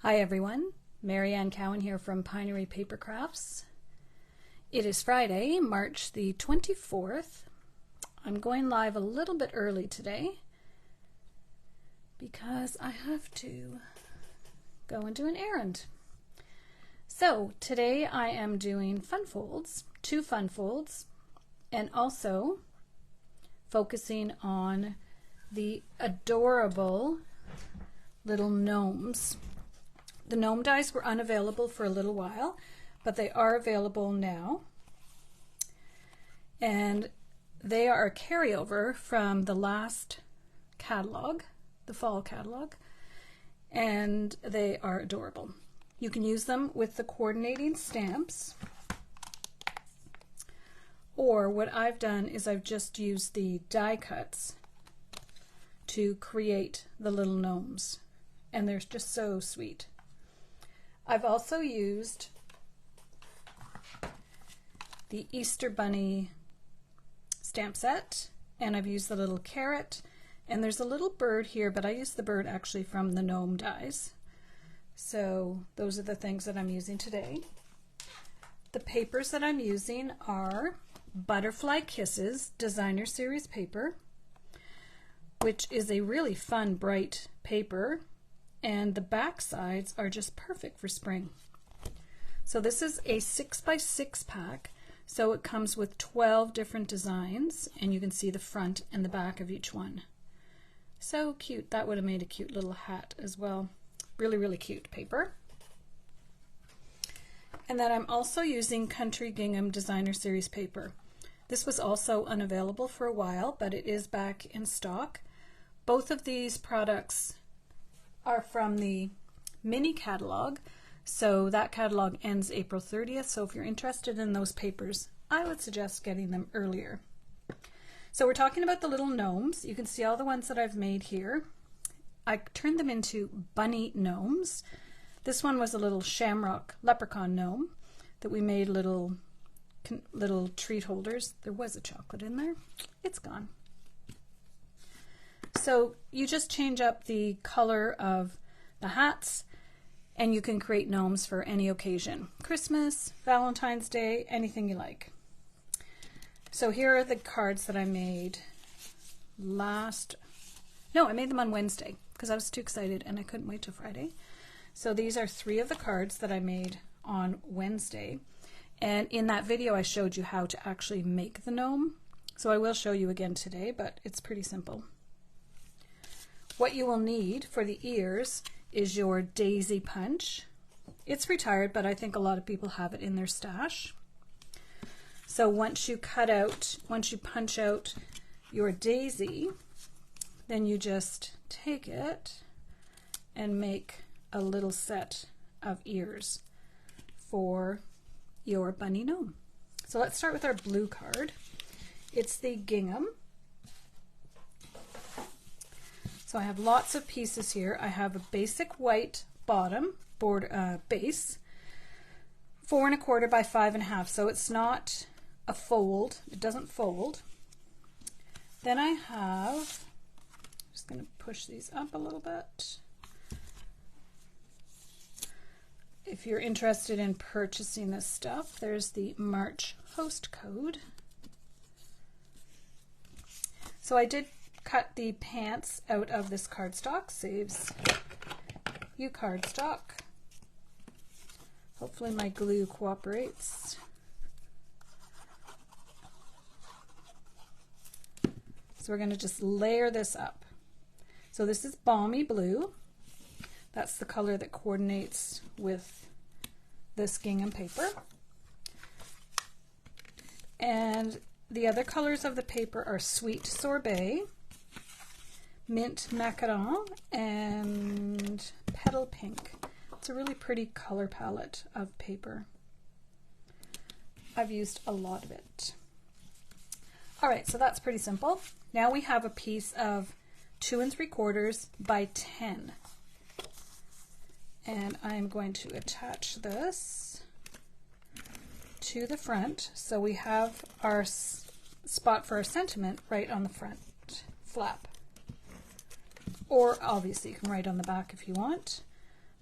Hi everyone, Marianne Cowan here from Pinery Paper Crafts. It is Friday, March the 24th. I'm going live a little bit early today because I have to go and do an errand. So today I am doing fun folds, 2 fun folds, and also focusing on the adorable little gnomes. The gnome dies were unavailable for a little while, but they are available now. And they are a carryover from the last catalog, the fall catalog, and they are adorable. You can use them with the coordinating stamps, or what I've done is I've just used the die cuts to create the little gnomes, and they're just so sweet. I've also used the Easter Bunny stamp set, and I've used the little carrot, and there's a little bird here, but I used the bird actually from the gnome dies. So those are the things that I'm using today. The papers that I'm using are Butterfly Kisses Designer Series paper, which is a really fun, bright paper. And the back sides are just perfect for spring. So this is a 6x6 pack, so it comes with 12 different designs, and you can see the front and the back of each one. So cute. That would have made a cute little hat as well. Really, really cute paper. And then I'm also using Country Gingham Designer Series paper. This was also unavailable for a while, but it is back in stock. Both of these products are from the mini catalog, so that catalog ends April 30th, so if you're interested in those papers, I would suggest getting them earlier. So we're talking about the little gnomes. You can see all the ones that I've made here. I turned them into Bunny Gnomes. This one was a little shamrock leprechaun gnome that we made little treat holders. There was a chocolate in there. It's gone. So you just change up the color of the hats and you can create gnomes for any occasion. Christmas, Valentine's Day, anything you like. So here are the cards that I made I made them on Wednesday because I was too excited and I couldn't wait till Friday. So these are 3 of the cards that I made on Wednesday. And in that video I showed you how to actually make the gnome. So I will show you again today, but it's pretty simple. What you will need for the ears is your daisy punch. It's retired, but I think a lot of people have it in their stash. So once you punch out your daisy, then you just take it and make a little set of ears for your bunny gnome. So let's start with our blue card. It's the gingham. So I have lots of pieces here. I have a basic white bottom base, 4 1/4 by 5 1/2. So it's not a fold. It doesn't fold. Then I have, I'm just going to push these up a little bit. If you're interested in purchasing this stuff, there's the March host code. So I did cut the pants out of this cardstock, saves you cardstock. Hopefully my glue cooperates. So we're going to just layer this up. So this is balmy blue. That's the color that coordinates with this gingham paper. And the other colors of the paper are Sweet Sorbet, Mint Macaron, and Petal Pink. It's a really pretty color palette of paper. I've used a lot of it. Alright, so that's pretty simple. Now we have a piece of 2 3/4 by 10. And I'm going to attach this to the front. So we have our spot for our sentiment right on the front flap. Or obviously you can write on the back if you want.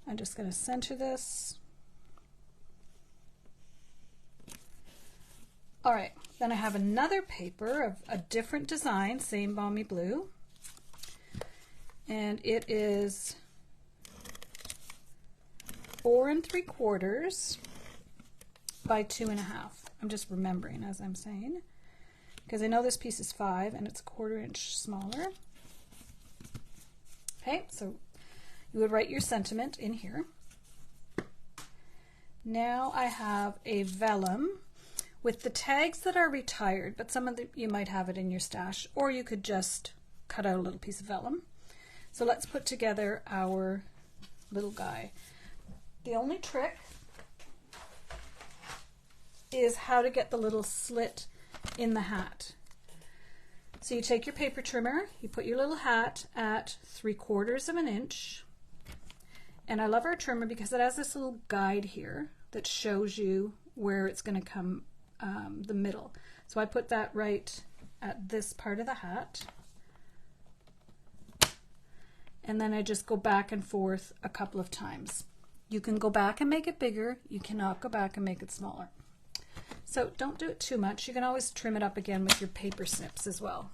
I'm just going to center this. All right, then I have another paper of a different design, same balmy blue, and it is 4 3/4 by 2.5. I'm just remembering as I'm saying, because I know this piece is 5 and it's a 1/4 inch smaller. Okay, so you would write your sentiment in here. Now I have a vellum with the tags that are retired, but some of you might have it in your stash, or you could just cut out a little piece of vellum. So let's put together our little guy. The only trick is how to get the little slit in the hat. So you take your paper trimmer, you put your little hat at 3/4 of an inch, and I love our trimmer because it has this little guide here that shows you where it's going to come the middle. So I put that right at this part of the hat, and then I just go back and forth a couple of times. You can go back and make it bigger, you cannot go back and make it smaller. So don't do it too much. You can always trim it up again with your paper snips as well.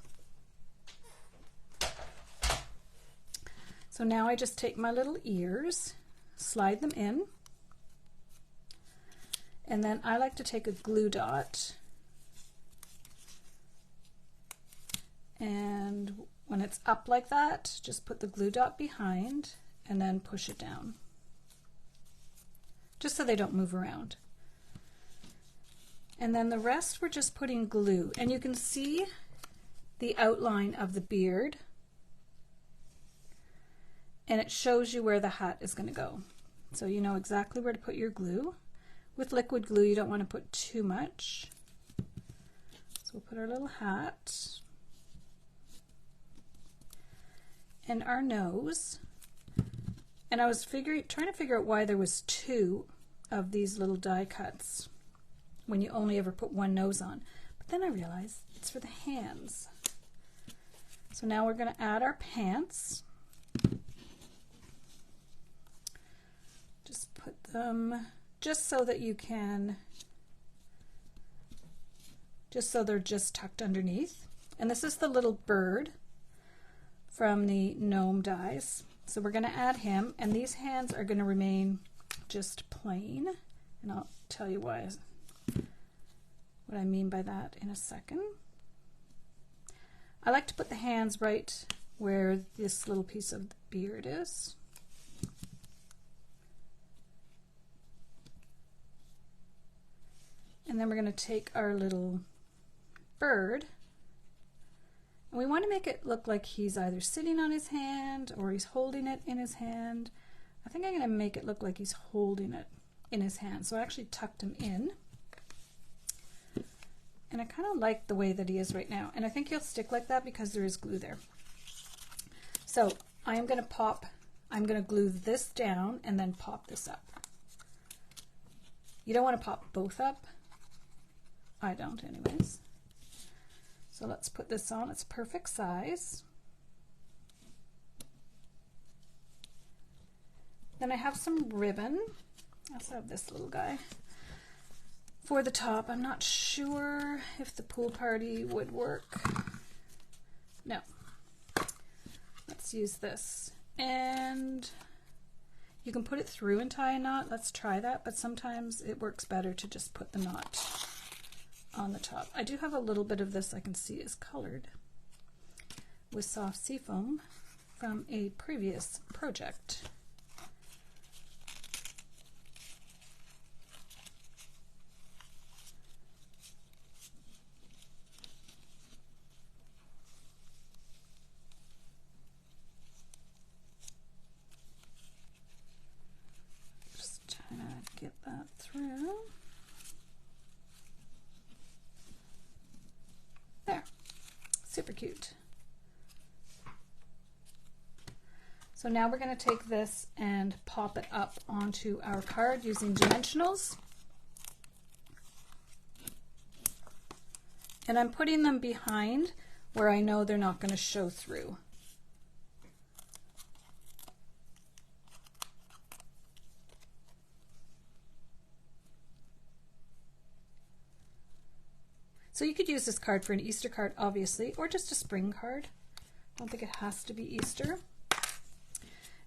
So now I just take my little ears, slide them in, and then I like to take a glue dot, and when it's up like that, just put the glue dot behind and then push it down, just so they don't move around. And then the rest we're just putting glue, and you can see the outline of the beard, and it shows you where the hat is going to go. So you know exactly where to put your glue. With liquid glue, you don't want to put too much. So we'll put our little hat and our nose. And I was trying to figure out why there was 2 of these little die cuts when you only ever put one nose on. But then I realized it's for the hands. So now we're going to add our pants. Just put them just so that you can, just so they're just tucked underneath. And this is the little bird from the gnome dies. So we're going to add him, and these hands are going to remain just plain. And I'll tell you what I mean by that in a second. I like to put the hands right where this little piece of the beard is. And then we're going to take our little bird, and we want to make it look like he's either sitting on his hand or he's holding it in his hand. I think I'm going to make it look like he's holding it in his hand. So I actually tucked him in, and I kind of like the way that he is right now, and I think he'll stick like that because there is glue there. So I'm going to glue this down and then pop this up. You don't want to pop both up. I don't anyways. So let's put this on. It's perfect size. Then I have some ribbon. I also have this little guy for the top. I'm not sure if the pool party would work. No. Let's use this. And you can put it through and tie a knot. Let's try that, but sometimes it works better to just put the knot on the top. I do have a little bit of this I can see is colored with soft seafoam from a previous project. Just trying to get that through. There, super cute. So now we're going to take this and pop it up onto our card using dimensionals. And I'm putting them behind where I know they're not going to show through. So you could use this card for an Easter card, obviously, or just a spring card. I don't think it has to be Easter.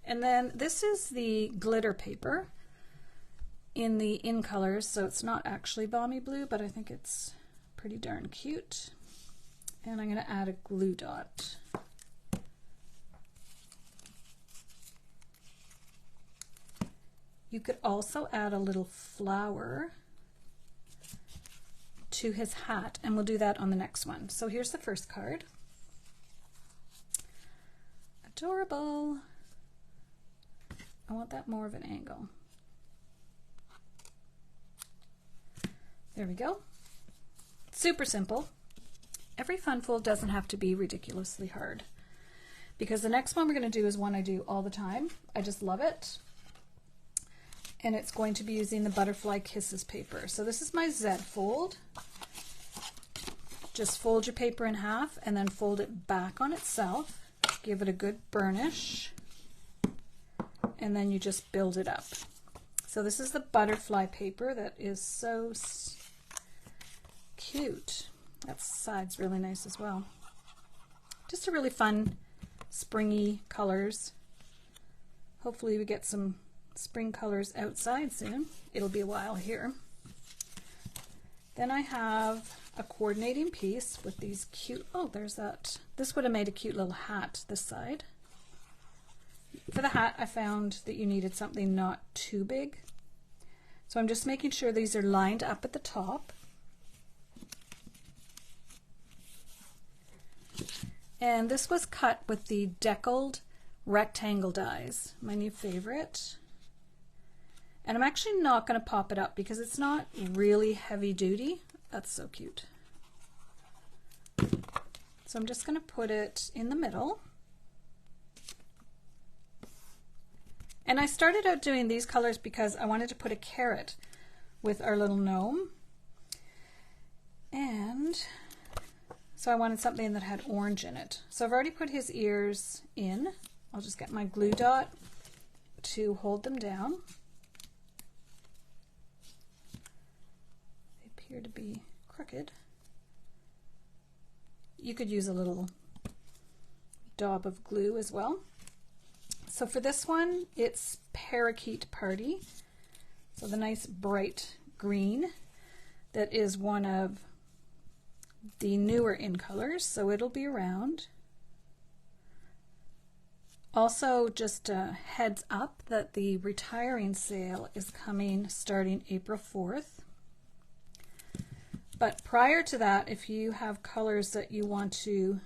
And then this is the glitter paper in the In Colors, so it's not actually balmy blue, but I think it's pretty darn cute. And I'm going to add a glue dot. You could also add a little flower to his hat, and we'll do that on the next one. So here's the first card. Adorable. I want that more of an angle. There we go. Super simple. Every fun fold doesn't have to be ridiculously hard, because the next one we're going to do is one I do all the time. I just love it. And it's going to be using the Butterfly Kisses paper. So this is my Z fold. Just fold your paper in half and then fold it back on itself. Give it a good burnish. And then you just build it up. So this is the butterfly paper that is so cute. That side's really nice as well. Just a really fun, springy colors. Hopefully we get some spring colors outside soon. It'll be a while here. Then I have a coordinating piece with these cute, oh, there's that. This would have made a cute little hat this side. For the hat, I found that you needed something not too big. So I'm just making sure these are lined up at the top. And this was cut with the deckled rectangle dies, my new favorite. And I'm actually not going to pop it up because it's not really heavy duty. That's so cute. So I'm just going to put it in the middle. And I started out doing these colors because I wanted to put a carrot with our little gnome. And so I wanted something that had orange in it. So I've already put his ears in. I'll just get my glue dot to hold them down. They appear to be crooked. You could use a little daub of glue as well. So for this one, it's Parakeet Party. So the nice bright green that is one of the newer In Colors, so it'll be around. Also, just a heads up that the retiring sale is coming starting April 4th. But prior to that, if you have colors that you want to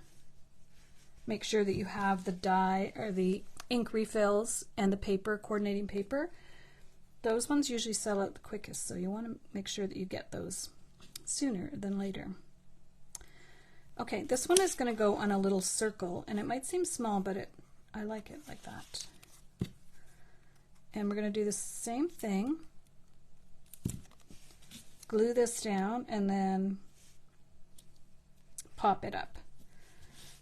make sure that you have the die or the ink refills and the paper, coordinating paper, those ones usually sell out the quickest, so you want to make sure that you get those sooner than later. Okay, this one is going to go on a little circle, and it might seem small, but I like it like that. And we're going to do the same thing. Glue this down and then pop it up.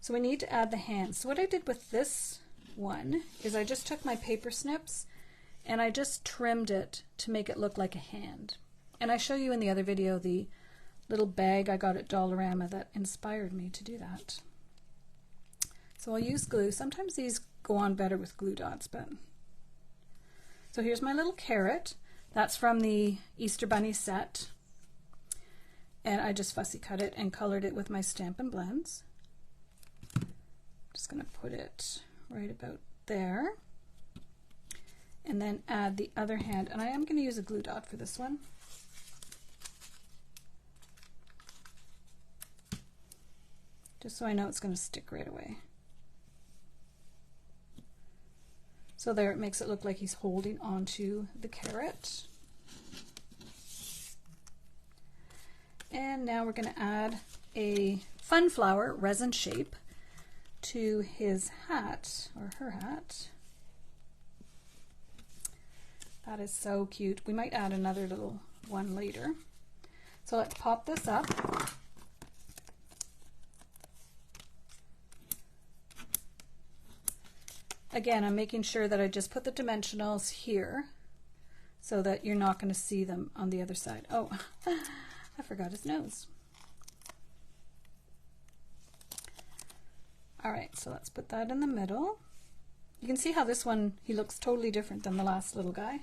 So we need to add the hands. So what I did with this one is I just took my paper snips and I just trimmed it to make it look like a hand. And I show you in the other video the little bag I got at Dollarama that inspired me to do that. So I'll use glue. Sometimes these go on better with glue dots, but so here's my little carrot. That's from the Easter Bunny set. And I just fussy cut it and colored it with my Stampin' Blends. Just going to put it right about there. And then add the other hand. And I am going to use a glue dot for this one. Just so I know it's going to stick right away. So there, it makes it look like he's holding onto the carrot. And now we're going to add a fun flower resin shape to his hat, or her hat. That is so cute. We might add another little one later. So let's pop this up. Again, I'm making sure that I just put the dimensionals here so that you're not going to see them on the other side. Oh, I forgot his nose. All right, so let's put that in the middle. You can see how this one, he looks totally different than the last little guy,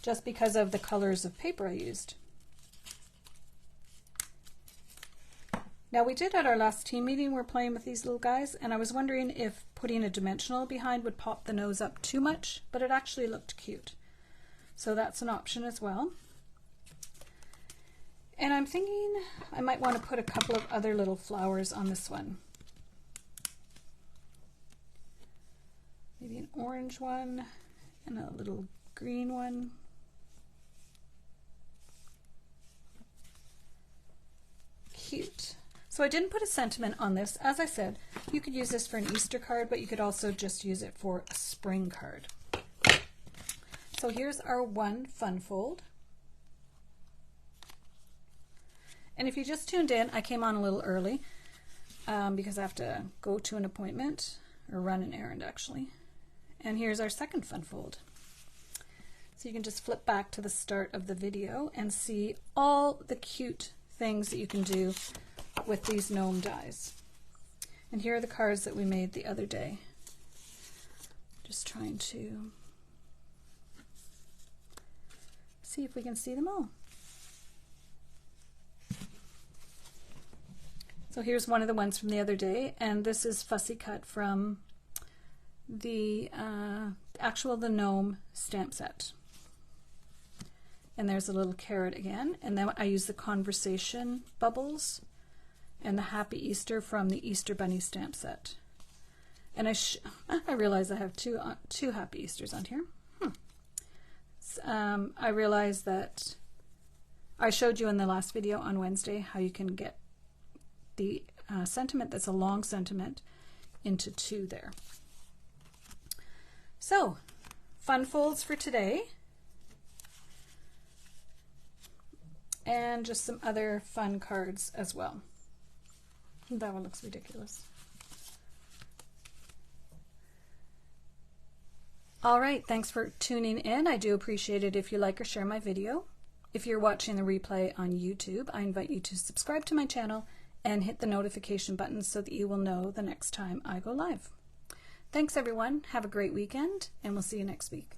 just because of the colors of paper I used. Now we did at our last team meeting, we're playing with these little guys, and I was wondering if putting a dimensional behind would pop the nose up too much, but it actually looked cute. So that's an option as well. And I'm thinking I might want to put a couple of other little flowers on this one. Maybe an orange one and a little green one. Cute. So I didn't put a sentiment on this. As I said, you could use this for an Easter card, but you could also just use it for a spring card. So here's our one fun fold. And if you just tuned in, I came on a little early because I have to go to an appointment, or run an errand actually. And here's our second fun fold. So you can just flip back to the start of the video and see all the cute things that you can do with these gnome dies. And here are the cards that we made the other day. Just trying to see if we can see them all. So here's one of the ones from the other day, and this is fussy cut from the the gnome stamp set. And there's a little carrot again, and then I use the conversation bubbles and the Happy Easter from the Easter Bunny stamp set. And I realize I have two Happy Easters on here. I realized that I showed you in the last video on Wednesday how you can get the sentiment that's a long sentiment into two there. So, fun folds for today. And just some other fun cards as well. That one looks ridiculous. All right, thanks for tuning in. I do appreciate it if you like or share my video. If you're watching the replay on YouTube, I invite you to subscribe to my channel and hit the notification button so that you will know the next time I go live. Thanks everyone. Have a great weekend, and we'll see you next week.